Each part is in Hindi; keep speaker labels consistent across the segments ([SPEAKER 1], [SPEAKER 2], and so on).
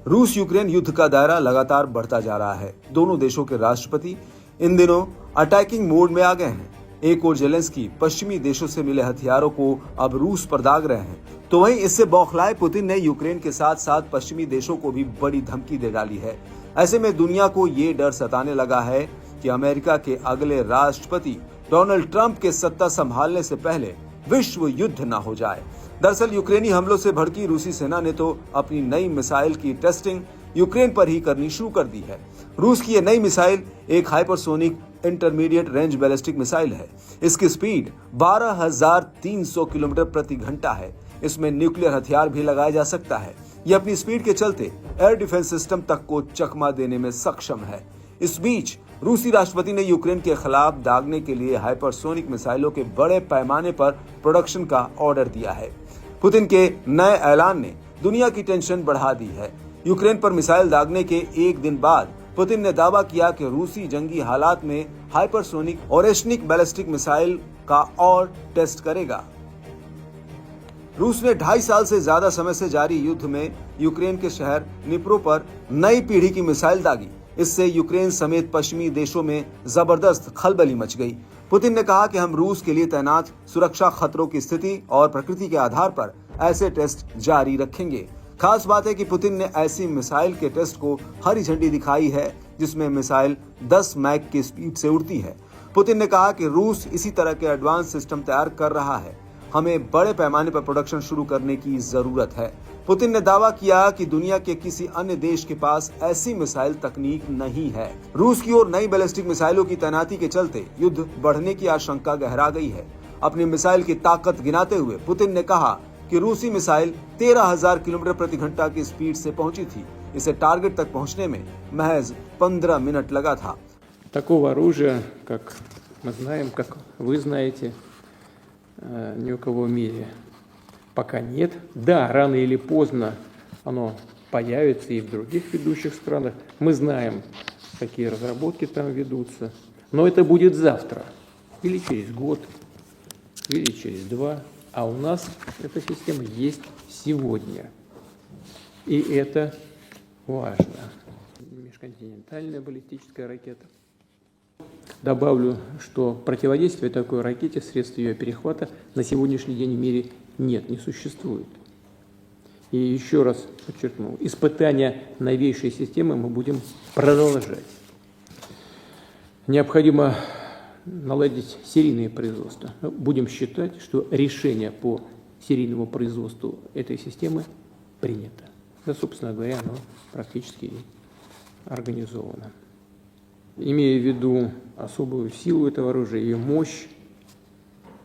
[SPEAKER 1] रूस यूक्रेन युद्ध का दायरा लगातार बढ़ता जा रहा है। दोनों देशों के राष्ट्रपति इन दिनों अटैकिंग मोड में आ गए हैं। एक ओर जेलेंस्की पश्चिमी देशों से मिले हथियारों को अब रूस पर दाग रहे हैं, तो वहीं इससे बौखलाए पुतिन ने यूक्रेन के साथ साथ पश्चिमी देशों को भी बड़ी धमकी दे डाली है। ऐसे में दुनिया को ये डर सताने लगा है कि अमेरिका के अगले राष्ट्रपति डोनाल्ड ट्रंप के सत्ता संभालने से पहले विश्व युद्ध न हो जाए। दरअसल यूक्रेनी हमलों से भड़की रूसी सेना ने तो अपनी नई मिसाइल की टेस्टिंग यूक्रेन पर ही करनी शुरू कर दी है। रूस की ये नई मिसाइल एक hypersonic intermediate range ballistic missile है। इसकी स्पीड 12,300 किलोमीटर प्रति घंटा है। इसमें न्यूक्लियर हथियार भी लगाया जा सकता है। ये अपनी स्पीड के चलते एयर डिफेंस सिस्टम तक को चकमा देने में सक्षम है। इस बीच रूसी राष्ट्रपति ने यूक्रेन के खिलाफ दागने के लिए हाइपरसोनिक मिसाइलों के बड़े पैमाने पर प्रोडक्शन का ऑर्डर दिया है। पुतिन के नए ऐलान ने दुनिया की टेंशन बढ़ा दी है। यूक्रेन पर मिसाइल दागने के एक दिन बाद पुतिन ने दावा किया कि रूसी जंगी हालात में हाइपरसोनिक और एशनिक बैलिस्टिक मिसाइल का और टेस्ट करेगा। रूस ने 2.5 साल से ज्यादा समय से जारी युद्ध में यूक्रेन के शहर निप्रो पर नई पीढ़ी की मिसाइल दागी। इससे यूक्रेन समेत पश्चिमी देशों में जबरदस्त खलबली मच गई। पुतिन ने कहा कि हम रूस के लिए तैनात सुरक्षा खतरों की स्थिति और प्रकृति के आधार पर ऐसे टेस्ट जारी रखेंगे। खास बात है कि पुतिन ने ऐसी मिसाइल के टेस्ट को हरी झंडी दिखाई है जिसमें मिसाइल 10 मैक की स्पीड से उड़ती है। पुतिन ने कहा कि रूस इसी तरह के एडवांस सिस्टम तैयार कर रहा है। हमें बड़े पैमाने पर प्रोडक्शन शुरू करने की जरूरत है। पुतिन ने दावा किया कि दुनिया के किसी अन्य देश के पास ऐसी मिसाइल तकनीक नहीं है। रूस की ओर नई बैलिस्टिक मिसाइलों की तैनाती के चलते युद्ध बढ़ने की आशंका गहरा गई है। अपनी मिसाइल की ताकत गिनाते हुए पुतिन ने कहा कि रूसी मिसाइल 13,000 किलोमीटर प्रति घंटा की स्पीड से पहुंची थी। इसे टारगेट तक पहुंचने में महज 15 मिनट लगा था।
[SPEAKER 2] Такого оружия, как мы знаем, как вы знаете, ни у кого в мире пока нет. Да, рано или поздно оно появится и в других ведущих странах. Мы знаем, какие разработки там ведутся. Но это будет завтра, или через год, или через 2. А у нас эта система есть сегодня. И это важно. Межконтинентальная баллистическая ракета. Добавлю, что противодействия такой ракете, средств ее перехвата на сегодняшний день в мире нет, не существует. И еще раз подчеркну, испытания новейшей системы мы будем продолжать. Необходимо наладить серийное производство. Будем считать, что решение по серийному производству этой системы принято. Да, собственно говоря, оно практически организовано. Имея в виду особую силу этого оружия, ее мощь,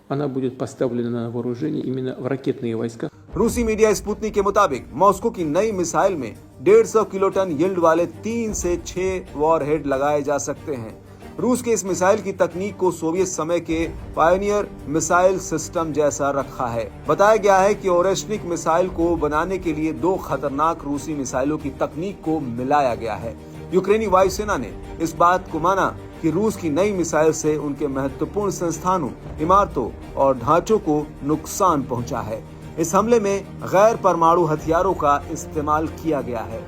[SPEAKER 2] она будет поставлена на вооружение именно в ракетные войска.
[SPEAKER 1] रूसी मीडिया स्पुतनिक के मुताबिक मॉस्को की नई मिसाइल में 150 किलोटन यील्ड वाले 3 से 6 वॉरहेड लगाए जा सकते हैं। रूस के इस मिसाइल की तकनीक को सोवियत समय के पायनियर मिसाइल सिस्टम जैसा रखा है। बताया गया है कि ओरेशनिक मिसाइल को बनाने के लिए 2 खतरनाक रूसी मिसाइलों की तकनीक को मिलाया गया है। यूक्रेनी वायुसेना ने इस बात को माना कि रूस की नई मिसाइल से उनके महत्वपूर्ण संस्थानों, इमारतों और ढांचों को नुकसान पहुंचा है। इस हमले में गैर परमाणु हथियारों का इस्तेमाल किया गया है।